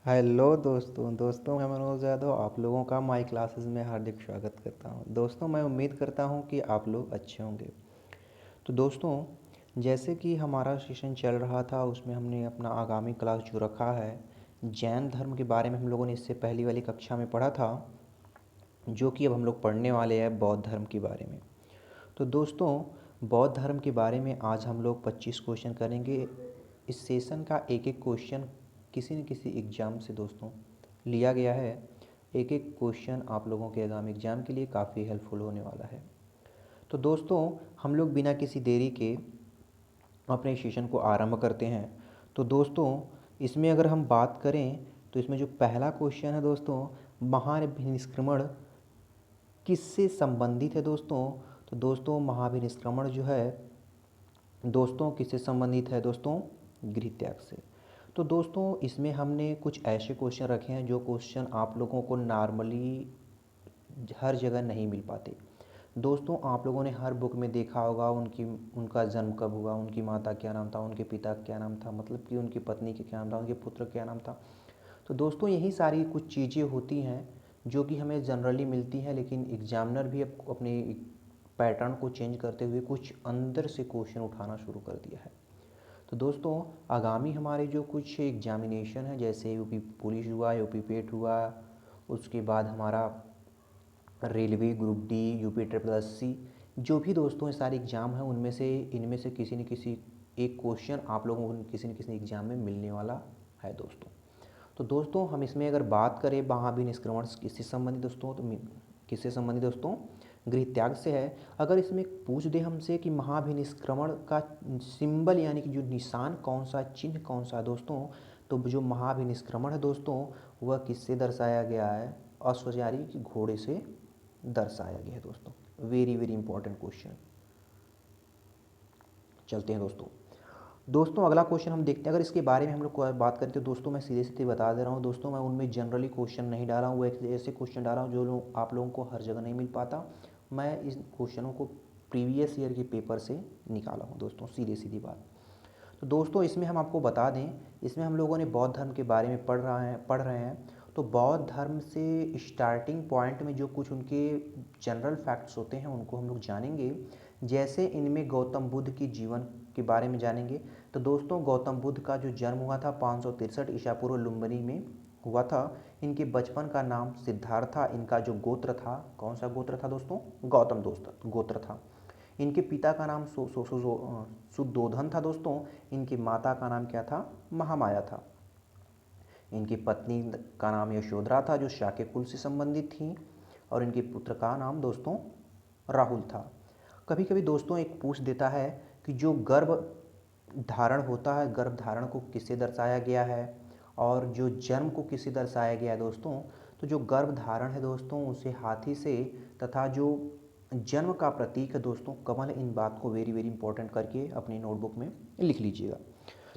Hello दोस्तों मैं मनोज यादव आप लोगों का माई क्लासेस में हार्दिक स्वागत करता हूं। दोस्तों मैं उम्मीद करता हूं कि आप लोग अच्छे होंगे। तो दोस्तों जैसे कि हमारा सेशन चल रहा था उसमें हमने अपना आगामी क्लास जो रखा है जैन धर्म के बारे में हम लोगों ने इससे पहली वाली कक्षा में पढ़ा था, जो कि अब हम लोग पढ़ने वाले हैं बौद्ध धर्म के बारे में। तो दोस्तों बौद्ध धर्म के बारे में आज हम लोग 25 क्वेश्चन करेंगे। इस सेशन का एक एक क्वेश्चन किसी न किसी एग्ज़ाम से दोस्तों लिया गया है। एक एक क्वेश्चन आप लोगों के आगामी एग्ज़ाम के लिए काफ़ी हेल्पफुल होने वाला है। तो दोस्तों हम लोग बिना किसी देरी के अपने सेशन को आरंभ करते हैं। तो दोस्तों इसमें अगर हम बात करें तो इसमें जो पहला क्वेश्चन है दोस्तों, महाभिनिष्क्रमण किससे संबंधित है दोस्तों। तो दोस्तों महाभिनिष्क्रमण जो है दोस्तों किससे संबंधित है दोस्तों, गृहत्याग से। तो दोस्तों इसमें हमने कुछ ऐसे क्वेश्चन रखे हैं जो क्वेश्चन आप लोगों को नॉर्मली हर जगह नहीं मिल पाते। दोस्तों आप लोगों ने हर बुक में देखा होगा उनका जन्म कब हुआ, उनकी माता क्या नाम था, उनके पिता क्या नाम था, मतलब कि उनकी पत्नी का क्या नाम था, उनके पुत्र क्या नाम था। तो दोस्तों यही सारी कुछ चीज़ें होती हैं जो कि हमें जनरली मिलती हैं, लेकिन एग्जामिनर भी अब अपने पैटर्न को चेंज करते हुए कुछ अंदर से क्वेश्चन उठाना शुरू कर दिया है। तो दोस्तों आगामी हमारे जो कुछ एग्जामिनेशन है जैसे यूपी पुलिस हुआ, यूपी पेट हुआ, उसके बाद हमारा railway group D, UP triple S C, जो भी दोस्तों ये सारे एग्ज़ाम हैं उनमें से इनमें से किसी न किसी एक क्वेश्चन आप लोगों को किसी न किसी एग्ज़ाम में मिलने वाला है दोस्तों। तो दोस्तों हम इसमें अगर बात करें महाभिनिष्क्रमण किससे संबंधित दोस्तों, तो किससे संबंधित दोस्तों, गृहत्याग से है। अगर इसमें पूछ दे हमसे कि महाभिनिष्क्रमण का सिंबल यानी कि जो निशान कौन सा, चिन्ह कौन सा है दोस्तों, तो जो महाभिनिष्क्रमण है दोस्तों वह किससे दर्शाया गया है, अश्वचारी की घोड़े से दर्शाया गया है दोस्तों। Very very important question. चलते हैं दोस्तों। दोस्तों अगला क्वेश्चन हम देखते हैं। अगर इसके बारे में हम लोग बात करें तो दोस्तों मैं सीधे सीधे बता दे रहा हूँ दोस्तों, मैं उनमें जनरली क्वेश्चन नहीं डाला हूँ, वो एक ऐसे क्वेश्चन डाला हूँ जो आप लोगों को हर जगह नहीं मिल पाता। मैं इस क्वेश्चनों को प्रीवियस ईयर के पेपर से निकाला हूँ दोस्तों, सीधी सीधी बात। तो दोस्तों इसमें हम आपको बता दें, इसमें हम लोगों ने बौद्ध धर्म के बारे में पढ़ रहे हैं। तो बौद्ध धर्म से स्टार्टिंग पॉइंट में जो कुछ उनके जनरल फैक्ट्स होते हैं उनको हम लोग जानेंगे। जैसे इनमें गौतम बुद्ध की जीवन के बारे में जानेंगे। तो दोस्तों गौतम बुद्ध का जो जन्म हुआ था 563 ईसा पूर्व लुम्बिनी में हुआ था। इनके बचपन का नाम सिद्धार्थ था। इनका जो गोत्र था, कौन सा गोत्र था दोस्तों, गौतम दोस्त गोत्र था। इनके पिता का नाम सुद्धोधन था दोस्तों। इनकी माता का नाम क्या था, महामाया था। इनकी पत्नी का नाम यशोधरा था जो शाक्य कुल से संबंधित थी, और इनके पुत्र का नाम दोस्तों राहुल था। कभी कभी दोस्तों एक पूछ देता है कि जो गर्भ धारण होता है, गर्भ धारण को किससे दर्शाया गया है, और जो जन्म को किससे दर्शाया गया है दोस्तों। तो जो गर्भ धारण है दोस्तों उसे हाथी से, तथा जो जन्म का प्रतीक है दोस्तों कमल। इन बात को वेरी वेरी इंपॉर्टेंट करके अपनी नोटबुक में लिख लीजिएगा।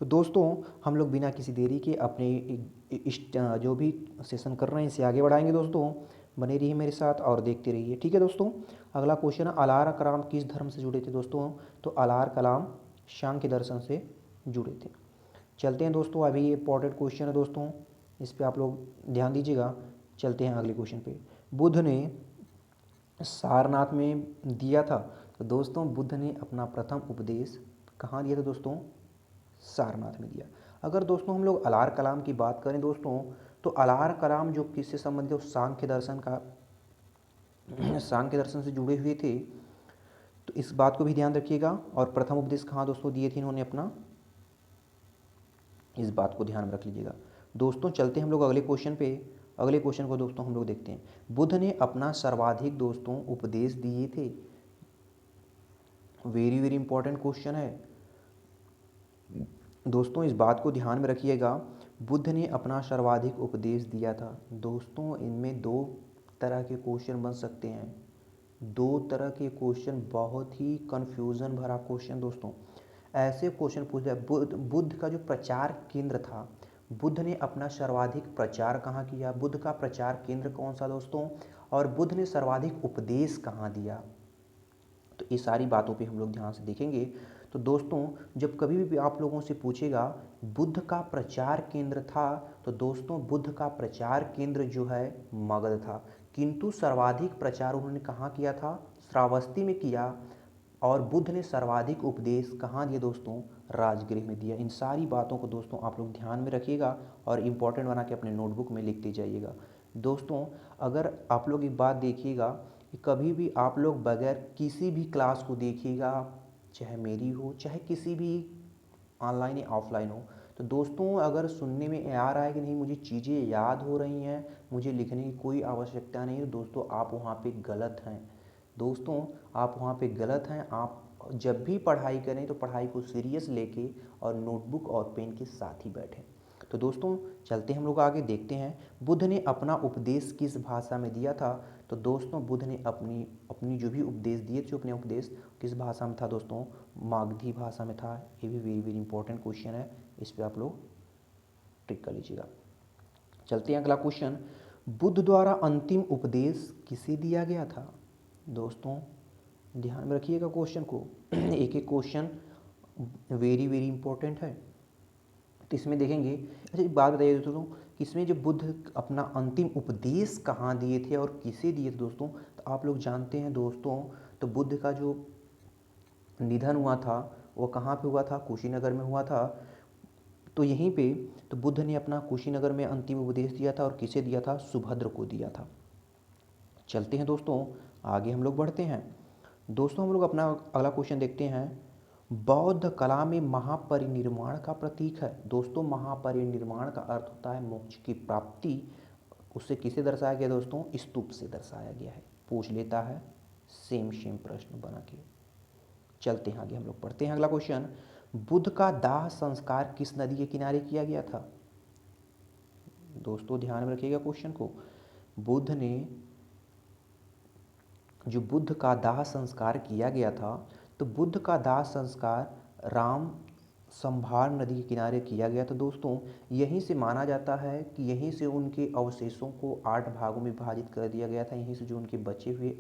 तो दोस्तों हम लोग बिना किसी देरी के अपने जो भी सेशन कर रहे हैं इसे आगे बढ़ाएंगे दोस्तों। बने रहिए मेरे साथ और देखते रहिए, ठीक है दोस्तों। अगला क्वेश्चन है, अलार कलाम किस धर्म से जुड़े थे दोस्तों। तो अलार कलाम सांख्य दर्शन से जुड़े थे। चलते हैं दोस्तों, अभी ये इंपॉर्टेंट क्वेश्चन है दोस्तों, इस पर आप लोग ध्यान दीजिएगा। चलते हैं अगले क्वेश्चन पे। बुद्ध ने सारनाथ में दिया था। तो दोस्तों बुद्ध ने अपना प्रथम उपदेश कहाँ दिया था दोस्तों, सारनाथ में दिया। अगर दोस्तों हम लोग अलार कलाम की बात करें दोस्तों, तो अलार कलाम जो किससे संबंधित है, सांख्य दर्शन से जुड़े हुए थे। तो इस बात को भी ध्यान रखिएगा। और प्रथम उपदेश कहाँ दोस्तों दिए थे इन्होंने अपना, इस बात को ध्यान में रख लीजिएगा दोस्तों। चलते हैं हम लोग अगले क्वेश्चन पे। अगले क्वेश्चन को दोस्तों हम लोग देखते हैं। बुद्ध ने अपना सर्वाधिक दोस्तों उपदेश दिए थे। वेरी वेरी इंपॉर्टेंट क्वेश्चन है दोस्तों, इस बात को ध्यान में रखिएगा। बुद्ध ने अपना सर्वाधिक उपदेश दिया था दोस्तों। इनमें दो तरह के क्वेश्चन बन सकते हैं, दो तरह के क्वेश्चन, बहुत ही कन्फ्यूज़न भरा क्वेश्चन दोस्तों। ऐसे क्वेश्चन पूछ जाए, बुद्ध का जो प्रचार केंद्र था, बुद्ध ने अपना सर्वाधिक प्रचार कहाँ किया, बुद्ध का प्रचार केंद्र कौन सा दोस्तों, और बुद्ध ने सर्वाधिक उपदेश कहाँ दिया। तो ये सारी बातों पे हम लोग ध्यान से देखेंगे। तो दोस्तों जब कभी भी आप लोगों से पूछेगा बुद्ध का प्रचार केंद्र था, तो दोस्तों बुद्ध का प्रचार केंद्र जो है मगध था, किंतु सर्वाधिक प्रचार उन्होंने कहाँ किया था? श्रावस्ती में किया। और बुद्ध ने सर्वाधिक उपदेश कहाँ दिए दोस्तों? राजगृह में दिया। इन सारी बातों को दोस्तों आप लोग ध्यान में रखिएगा और इम्पोर्टेंट बना के अपने नोटबुक में लिखते जाइएगा। दोस्तों अगर आप लोग एक बात देखिएगा कि कभी भी आप लोग बगैर किसी भी क्लास को देखिएगा, चाहे मेरी हो चाहे किसी भी ऑनलाइन या ऑफलाइन हो, तो दोस्तों अगर सुनने में आ रहा है कि नहीं मुझे चीज़ें याद हो रही हैं, मुझे लिखने की कोई आवश्यकता नहीं है, तो दोस्तों आप वहाँ पे गलत हैं। दोस्तों आप वहाँ पे गलत हैं। आप जब भी पढ़ाई करें तो पढ़ाई को सीरियस लेके और नोटबुक और पेन के साथ ही बैठें। तो दोस्तों चलते हम लोग आगे देखते हैं बुद्ध ने अपना उपदेश किस भाषा में दिया था। तो दोस्तों बुद्ध ने अपनी अपनी जो भी उपदेश दिए थे, अपने उपदेश किस भाषा में था दोस्तों? मागधी भाषा में था। ये भी वेरी वेरी इंपॉर्टेंट क्वेश्चन है, इस पर आप लोग टिक कर लीजिएगा। चलते हैं अगला क्वेश्चन, बुद्ध द्वारा अंतिम उपदेश किसे दिया गया था? दोस्तों ध्यान में रखिएगा क्वेश्चन को, एक एक क्वेश्चन वेरी वेरी इंपॉर्टेंट है। तो इसमें देखेंगे, अच्छा एक बात बताइए दोस्तों कि इसमें जो बुद्ध अपना अंतिम उपदेश कहाँ दिए थे और किसे दिए थे दोस्तों? तो आप लोग जानते हैं दोस्तों, तो बुद्ध का जो निधन हुआ था वो कहाँ पे हुआ था? कुशीनगर में हुआ था। तो यहीं पे तो बुद्ध ने अपना कुशीनगर में अंतिम उपदेश दिया था और किसे दिया था? सुभद्र को दिया था। चलते हैं दोस्तों आगे हम लोग बढ़ते हैं। दोस्तों हम लोग अपना अगला क्वेश्चन देखते हैं, बौद्ध कला में महापरिनिर्वाण का प्रतीक है। दोस्तों महापरिनिर्वाण का अर्थ होता है मोक्ष की प्राप्ति। उसे किसे दर्शाया गया दोस्तों? स्तूप से दर्शाया गया है। पूछ लेता है सेम सेम प्रश्न बना के। चलते हैं आगे हम लोग पढ़ते हैं अगला क्वेश्चन, बुद्ध का दाह संस्कार किस नदी के किनारे किया गया था? दोस्तों ध्यान में रखिएगा क्वेश्चन को, बुद्ध ने जो बुद्ध का दाह संस्कार किया गया था, तो बुद्ध का दाह संस्कार राम संभार नदी के किनारे किया गया था। दोस्तों यहीं से माना जाता है कि यहीं से उनके अवशेषों को 8 भागों में विभाजित कर दिया गया था। यहीं से जो उनके बचे हुए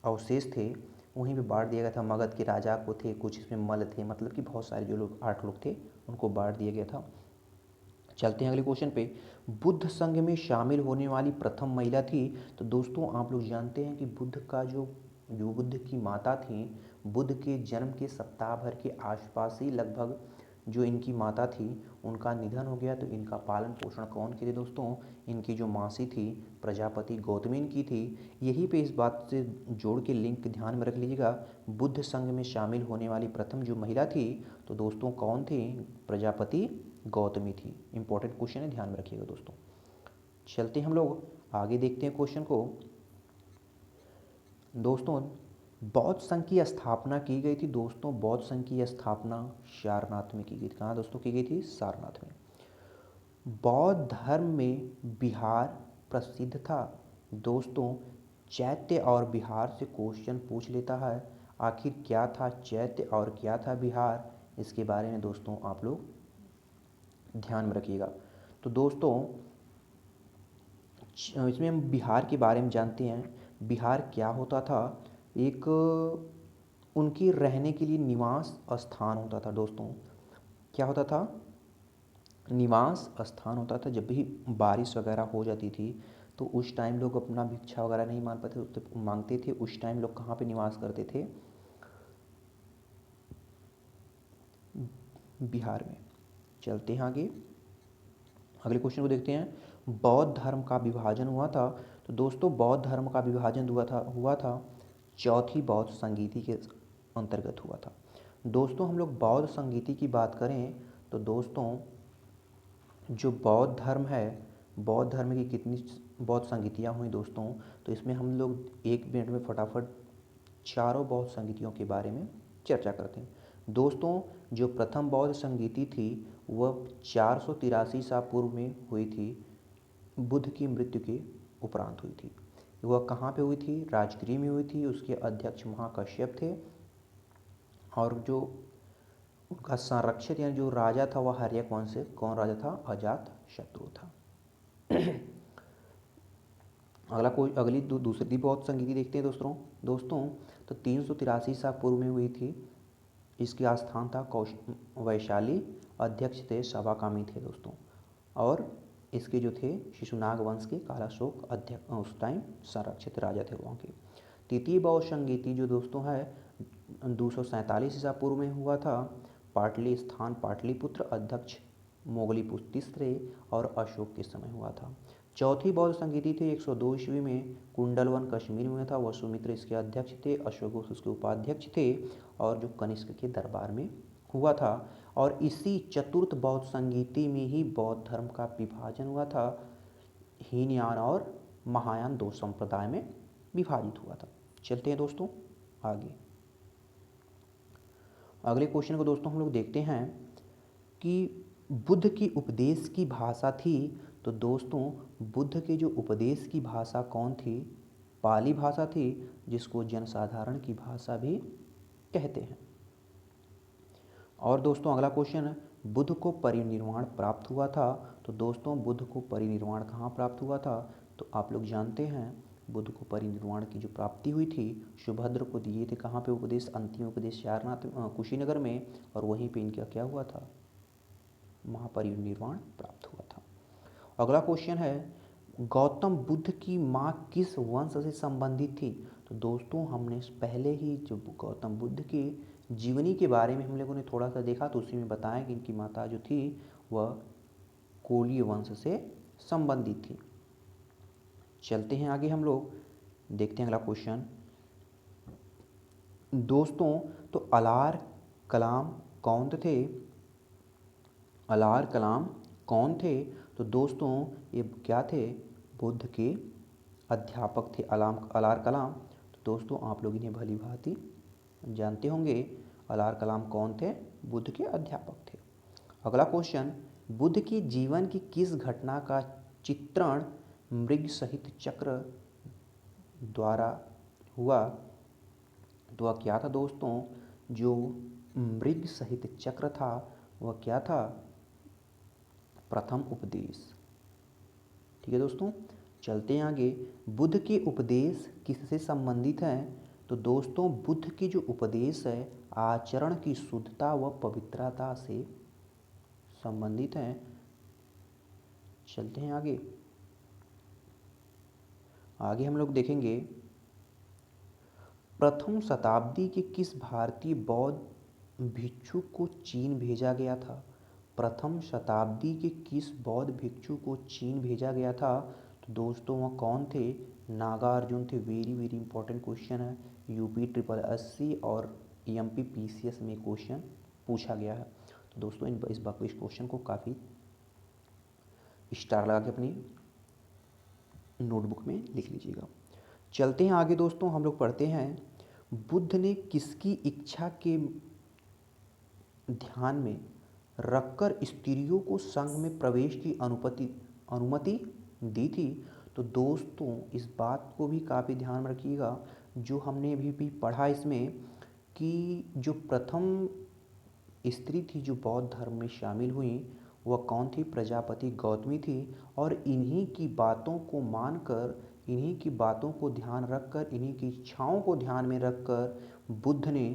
अवशेष थे वहीं पे बांट दिया गया था। मगध के राजा को थे, कुछ इसमें मल थे, मतलब कि बहुत सारे जो लोग 8 लोग थे उनको बांट दिया गया था। चलते हैं अगले क्वेश्चन पे, बुद्ध संघ में शामिल होने वाली प्रथम महिला थी। तो दोस्तों आप लोग जानते हैं कि बुद्ध का जो बुद्ध की माता थी, बुद्ध के जन्म के सप्ताह भर के आसपास ही लगभग जो इनकी माता थी उनका निधन हो गया। तो इनका पालन पोषण कौन किए दोस्तों? इनकी जो मासी थी प्रजापति गौतमी की थी। यही पे इस बात से जोड़ के लिंक ध्यान में रख लीजिएगा, बुद्ध संघ में शामिल होने वाली प्रथम जो महिला थी तो दोस्तों कौन थी? प्रजापति गौतमी थी। इंपॉर्टेंट क्वेश्चन है, ध्यान में रखिएगा दोस्तों। चलते हम लोग आगे देखते हैं क्वेश्चन को। दोस्तों बौद्ध संघ की स्थापना की गई थी। दोस्तों बौद्ध संघ की स्थापना सारनाथ में की गई थी। कहाँ दोस्तों की गई थी? सारनाथ में। बौद्ध धर्म में बिहार प्रसिद्ध था। दोस्तों चैत्य और बिहार से क्वेश्चन पूछ लेता है, आखिर क्या था चैत्य और क्या था बिहार? इसके बारे में दोस्तों आप लोग ध्यान में रखिएगा। तो दोस्तों इसमें हम बिहार के बारे में जानते हैं। बिहार क्या होता था? एक उनकी रहने के लिए निवास स्थान होता था। दोस्तों क्या होता था? निवास स्थान होता था। जब भी बारिश वगैरह हो जाती थी तो उस टाइम लोग अपना भिक्षा वगैरह नहीं मांगते थे। उस टाइम लोग कहाँ पे निवास करते थे? बिहार में। चलते हैं आगे अगले क्वेश्चन को देखते हैं, बौद्ध धर्म का विभाजन हुआ था। तो दोस्तों बौद्ध धर्म का विभाजन हुआ था चौथी बौद्ध संगीति के अंतर्गत हुआ था। दोस्तों हम लोग बौद्ध संगीति की बात करें तो दोस्तों जो बौद्ध धर्म है, बौद्ध धर्म की कितनी बौद्ध संगीतियाँ हुई दोस्तों? तो इसमें हम लोग 1 मिनट में फटाफट चारों बौद्ध संगीतियों के बारे में चर्चा करते हैं। दोस्तों जो प्रथम बौद्ध संगीति थी वह 483 ईसा पूर्व में हुई थी, बुद्ध की मृत्यु के उपरांत हुई थी। वह कहाँ पे हुई थी? राजगृह में हुई थी। उसके अध्यक्ष महाकश्यप थे और जो उनका संरक्षक यानी जो राजा था वह हर्यक वंश से कौन राजा था? अजात शत्रु था। अगली दूसरी बौद्ध संगीति देखते हैं दोस्तों। तो 383 ईसा पूर्व में हुई थी इसका स्थान था वैशाली, अध्यक्ष थे सवाकामी थे दोस्तों। और इसके जो थे शिशुनाग वंश के कालाशोक अध्यक्ष उस टाइम संरक्षित राजा थे वहाँ के। तृतीय बौद्ध संगीति जो दोस्तों है 247 ईसा पूर्व में हुआ था। पाटली स्थान पाटलिपुत्र, अध्यक्ष मोगलीपुत्र तीसरे और अशोक के समय हुआ था। चौथी बौद्ध संगीति थी 102 ईस्वी में कुंडलवन कश्मीर में था। वसुमित्र इसके अध्यक्ष थे, अशोक उसके उपाध्यक्ष थे और जो कनिष्क के दरबार में हुआ था। और इसी चतुर्थ बौद्ध संगीति में ही बौद्ध धर्म का विभाजन हुआ था। हीनयान और महायान दो संप्रदाय में विभाजित हुआ था। चलते हैं दोस्तों आगे। अगले क्वेश्चन को दोस्तों हम लोग देखते हैं कि बुद्ध की उपदेश की भाषा थी। तो दोस्तों बुद्ध के जो उपदेश की भाषा कौन थी? पाली भाषा थी, जिसको जनसाधारण की भाषा भी कहते हैं। और दोस्तों अगला क्वेश्चन, बुद्ध को परिनिर्वाण प्राप्त हुआ था। तो दोस्तों बुद्ध को परिनिर्वाण कहाँ प्राप्त हुआ था? तो आप लोग जानते हैं बुद्ध को परिनिर्वाण की जो प्राप्ति हुई थी, सुभद्र को दिए थे कहाँ पे उपदेश? अंतिम उपदेश सारनाथ कुशीनगर में। और वहीं पे इनका क्या हुआ था? महापरिनिर्वाण प्राप्त हुआ था। अगला क्वेश्चन है, गौतम बुद्ध की माँ किस वंश से संबंधित थी? तो दोस्तों हमने पहले ही जो गौतम बुद्ध की जीवनी के बारे में हम लोगों ने थोड़ा सा देखा, तो उसी में बताया कि इनकी माता जो थी वह कोलीय वंश से संबंधित थी। चलते हैं आगे, हम लोग देखते हैं अगला क्वेश्चन। दोस्तों तो अलार कलाम कौन थे? अलार कलाम कौन थे? तो दोस्तों ये क्या थे? बुद्ध के अध्यापक थे अलार कलाम। तो दोस्तों आप लोग इन्हें भली भांति जानते होंगे। अलार कलाम कौन थे? बुद्ध के अध्यापक थे। अगला क्वेश्चन, बुद्ध की जीवन की किस घटना का चित्रण मृग सहित चक्र द्वारा हुआ? तो वह क्या था दोस्तों? जो मृग सहित चक्र था वह क्या था? प्रथम उपदेश। ठीक है दोस्तों, चलते हैं आगे। बुद्ध के उपदेश किससे संबंधित हैं? तो दोस्तों बुद्ध के जो उपदेश है आचरण की शुद्धता व पवित्रता से संबंधित हैं। चलते हैं आगे। आगे हम लोग देखेंगे, प्रथम शताब्दी के किस भारतीय बौद्ध भिक्षु को चीन भेजा गया था? प्रथम शताब्दी के किस बौद्ध भिक्षु को चीन भेजा गया था? तो दोस्तों वह कौन थे? नागार्जुन थे। वेरी वेरी इंपॉर्टेंट क्वेश्चन है, यूपी ट्रिपल एससी और एमपी पीसीएस में क्वेश्चन पूछा गया है। तो दोस्तों इस क्वेश्चन को काफ़ी स्टार लगा के अपनी नोटबुक में लिख लीजिएगा। चलते हैं आगे दोस्तों, हम लोग पढ़ते हैं, बुद्ध ने किसकी इच्छा के ध्यान में रखकर स्त्रियों को संघ में प्रवेश की अनुमति दी थी? तो दोस्तों इस बात को भी काफ़ी ध्यान में रखिएगा, जो हमने अभी भी पढ़ा इसमें कि जो प्रथम स्त्री थी जो बौद्ध धर्म में शामिल हुई वह कौन थी? प्रजापति गौतमी थी। और इन्हीं की बातों को मानकर, इन्हीं की बातों को ध्यान रखकर, इन्हीं की इच्छाओं को ध्यान में रखकर बुद्ध ने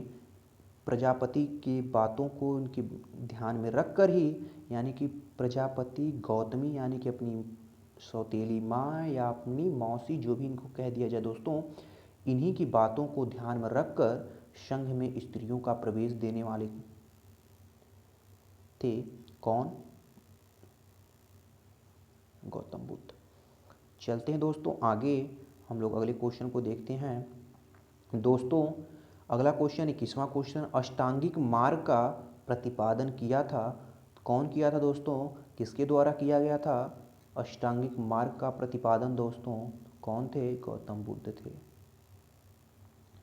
प्रजापति की बातों को उनकी ध्यान में रखकर ही, यानी कि प्रजापति गौतमी यानी कि अपनी सौतेली माँ या अपनी मौसी जो भी इनको कह दिया जाए दोस्तों, इन्हीं की बातों को ध्यान में रखकर संघ में स्त्रियों का प्रवेश देने वाले थे। कौन? गौतम बुद्ध। चलते हैं दोस्तों आगे, हम लोग अगले क्वेश्चन को देखते हैं। दोस्तों अगला क्वेश्चन 21वां क्वेश्चन, अष्टांगिक मार्ग का प्रतिपादन किया था। कौन किया था दोस्तों? किसके द्वारा किया गया था? अष्टांगिक मार्ग का प्रतिपादन दोस्तों कौन थे? गौतम बुद्ध थे।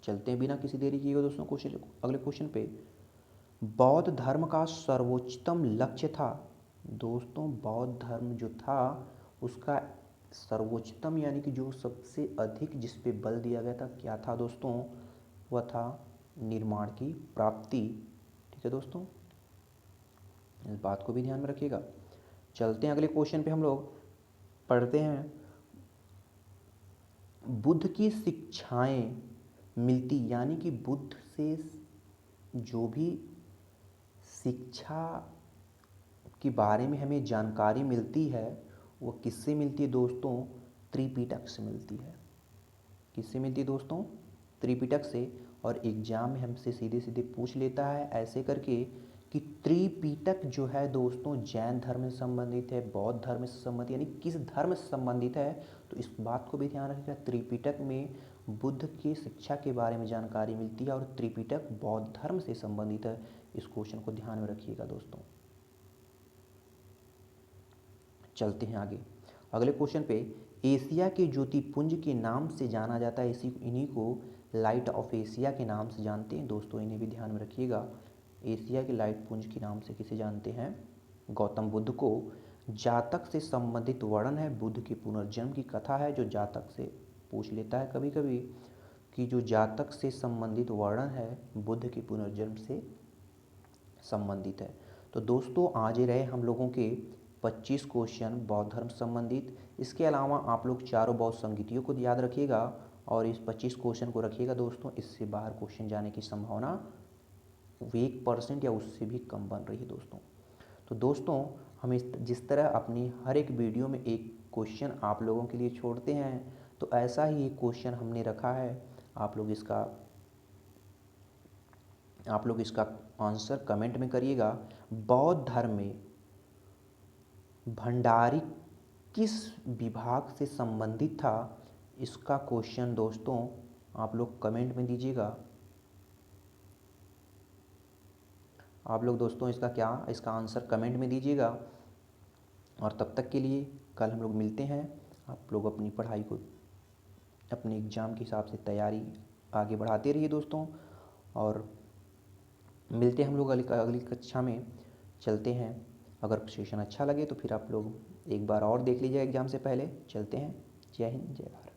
चलते हैं बिना किसी देरी किए दोस्तों क्वेश्चन अगले क्वेश्चन पे। बौद्ध धर्म का सर्वोच्चतम लक्ष्य था। दोस्तों बौद्ध धर्म जो था उसका सर्वोच्चतम यानी कि जो सबसे अधिक जिस पे बल दिया गया था क्या था दोस्तों? वह था निर्माण की प्राप्ति। ठीक है दोस्तों, इस बात को भी ध्यान में रखिएगा। चलते हैं अगले क्वेश्चन पे, हम लोग पढ़ते हैं, बुद्ध की शिक्षाएं मिलती यानी कि बुद्ध से जो भी शिक्षा के बारे में हमें जानकारी मिलती है वो किससे मिलती है दोस्तों? त्रिपिटक से मिलती है। किससे मिलती है दोस्तों? त्रिपिटक से। और एग्जाम में हमसे सीधे सीधे पूछ लेता है ऐसे करके कि त्रिपिटक जो है दोस्तों जैन धर्म से संबंधित है, बौद्ध धर्म से संबंधित, यानी किस धर्म से संबंधित है। तो इस बात को भी ध्यान रखिएगा, त्रिपिटक में बुद्ध की शिक्षा के बारे में जानकारी मिलती है और त्रिपिटक बौद्ध धर्म से संबंधित है। इस क्वेश्चन को ध्यान में रखिएगा दोस्तों। चलते हैं आगे अगले क्वेश्चन पे। एशिया के ज्योतिपुंज के नाम से जाना जाता है, इन्हीं को लाइट ऑफ एशिया के नाम से जानते हैं दोस्तों, इन्हें भी ध्यान में रखिएगा। एशिया के लाइट पुंज के नाम से किसे जानते हैं? गौतम बुद्ध को। जातक से संबंधित वर्णन है, बुद्ध के पुनर्जन्म की कथा है जो जातक से पूछ लेता है कभी कभी कि जो जातक से संबंधित वर्णन है बुद्ध के पुनर्जन्म से संबंधित है। तो दोस्तों आज रहे हम लोगों के 25 क्वेश्चन बौद्ध धर्म से संबंधित। इसके अलावा आप लोग चारों बौद्ध संगीतियों को याद रखिएगा और इस 25 क्वेश्चन को रखिएगा दोस्तों। इससे बाहर क्वेश्चन जाने की संभावना 1% या उससे भी कम बन रही है दोस्तों। तो दोस्तों हम जिस तरह अपनी हर एक वीडियो में एक क्वेश्चन आप लोगों के लिए छोड़ते हैं, तो ऐसा ही एक क्वेश्चन हमने रखा है। आप लोग इसका आंसर कमेंट में करिएगा। बौद्ध धर्म में भंडारी किस विभाग से संबंधित था? इसका क्वेश्चन दोस्तों आप लोग कमेंट में दीजिएगा। आप लोग दोस्तों इसका आंसर कमेंट में दीजिएगा। और तब तक के लिए कल हम लोग मिलते हैं। आप लोग अपनी पढ़ाई को अपने एग्ज़ाम के हिसाब से तैयारी आगे बढ़ाते रहिए दोस्तों। और मिलते हैं हम लोग अगली कक्षा में। चलते हैं, अगर सेशन अच्छा लगे तो फिर आप लोग एक बार और देख लीजिए एग्ज़ाम से पहले। चलते हैं। जय हिंद, जय भारत।